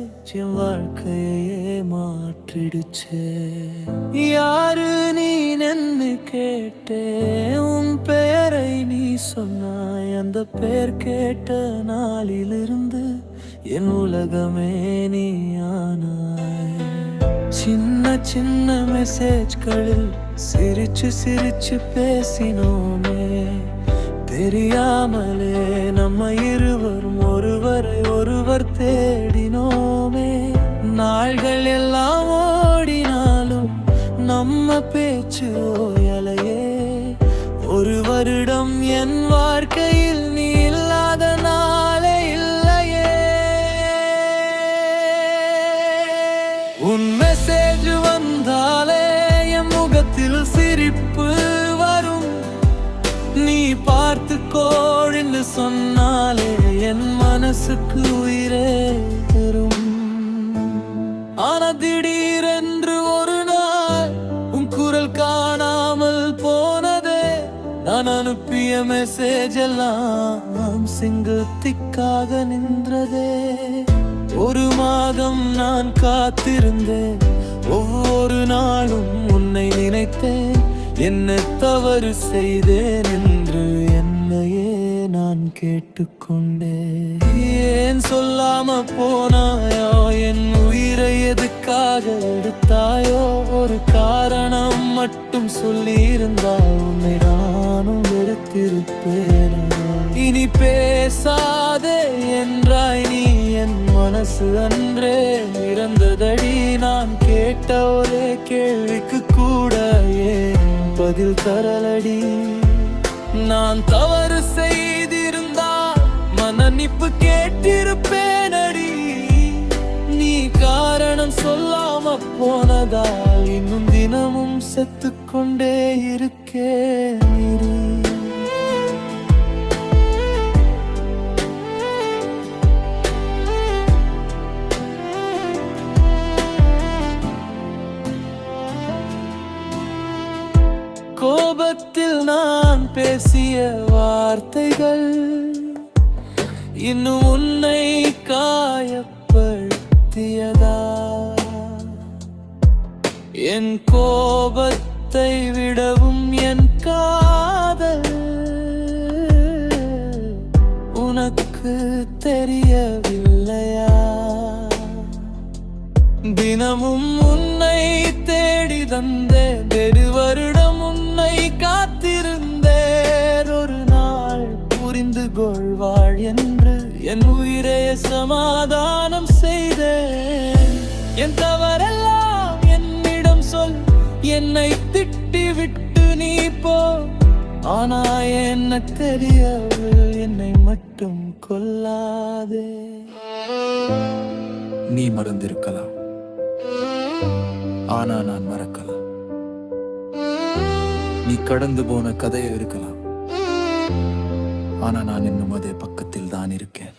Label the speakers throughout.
Speaker 1: Message என் வாழ்க்கையே மாற்றிடுச்சு. யாரு நீ நின்னு கேட்டே, உன் பெயரை நீ சொன்னாய். அந்த பெயர் கேட்ட நாளிலிருந்து என் உலகமே நீ ஆனாய். சின்ன சின்ன மெசேஜ்களில் சிரிச்சு சிரிச்சு பேசினோமே, தெரியாமலே நம்ம இருவரும் ஒருவரை ஒருவர் தேடினோமே. நாள்கள் எல்லாம் ஓடினாலும் நம்ம பேச்சு ஓயலையே. ஒரு வருடம் என் வாழ்க்கையில் நீ இல்லாத நாளே இல்லையே. உன் மெசேஜ் வந்தாலே என் முகத்தில் சிரிப்பு வரும். நீ பார்த்துக்கோன்னு சொன்னாலே என் மனசுக்கு உயிரே தரும். ஆனா திடீரென்று ஒரு நாள் உன் குரல் காணாமல் போனதே. நான் அனுப்பிய மெசேஜ் எல்லாம் சிங்கத்திற்காக நின்றதே. ஒரு மாதம் நான் காத்திருந்தேன், ஒவ்வொரு நாளும் உன்னை நினைத்தேன். என்ன தவறு செய்தேன் என்று என்னையே நான் கேட்டுக்கொண்டேன். ஏன் சொல்லாம போனாயோ, என் உயிரை எதுக்காக எடுத்தாயோ? ஒரு காரணம் மட்டும் சொல்லியிருந்தால் உன்னை நானும் வெறுத்திருப்பேன். இனி பேசாதே என்றாய் நீ, என் மனசு அன்றே இறந்ததடி. நான் கேட்ட ஒரே கேள்விக்கு கூட ஏன் பதில் தரலடி? நான் தவறு செய்திருந்தால் மன்னிப்பு கேட்டிருப்பேனடி. நீ காரணம் சொல்லாம போனதால் இன்னும் தினமும் செத்துக்கொண்டே இருக்கேன். கோபத்தில் நான் பேசிய வார்த்தைகள் இன்னும் உன்னை காயப்படுத்தியதா? என் கோபத்தை விடவும் என் காதல் உனக்கு தெரியவில்லையா? தினமும் உன்னை தேடி தந்தேன், வெறு வருடம் உன்னை காத்திருந்தேன். ஒரு நாள் புரிந்து கொள்வாள் என்று என் உயிரை சமாதானம் செய்தேன். என் தவறெல்லாம் என்னிடம் சொல், என்னை திட்டி விட்டு நீ போ. ஆனா என்ன தெரியவில்லை, என்னை மட்டும் கொல்லாதே.
Speaker 2: நீ மறந்திருக்கலாம், ஆனா நான் மறக்கலாம். நீ கடந்து போன கதையை இருக்கலாம், ஆனா நான் இன்னும் அதே பக்கத்தில் தான் இருக்கேன்.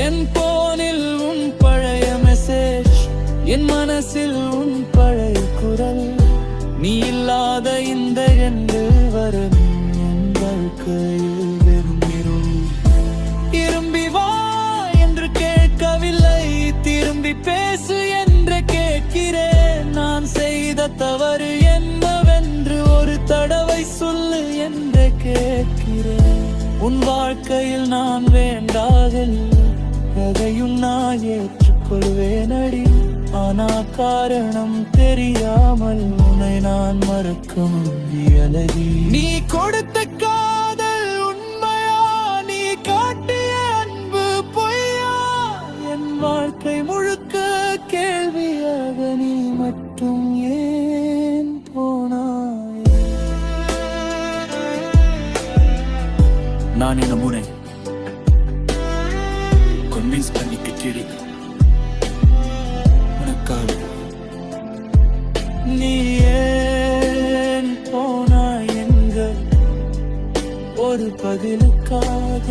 Speaker 1: என் போனில் உன் பழைய மெசேஜ், என் மனசில் உன் பழைய குரல். நீ இல்லாத இந்த எண்டு வரும் என் வாழ்க்கையில் வெறும் இருள். திரும்பி வா என்று கேட்கவில்லை, திரும்பி பேசு என்று கேட்கிறேன். நான் செய்த தவறு என்னவென்று ஒரு தடவை சொல்லு என்று கேட்கிறேன். உன் வாழ்க்கையில் நான் வேண்டாதில் எதையும் நான் ஏற்றுக்கொள்வேனடி. ஆனா காரணம் தெரியாமல் உன்னை நான் மறக்க முடியலடி. நீ கொடுத்த காதல் உண்மையா, நீ காட்டிய அன்பு பொய்யா? என் வாழ்க்கை முழுக்க கேள்வியாக நீ மட்டும் ஏன் போனாய்?
Speaker 2: நான் என்ன முனை கன்வின்ஸ் பண்ணிக்கிட்டேன் உனக்காக.
Speaker 1: நீ ஏன் போனாய் எங்க ஒரு பதிலுக்காக?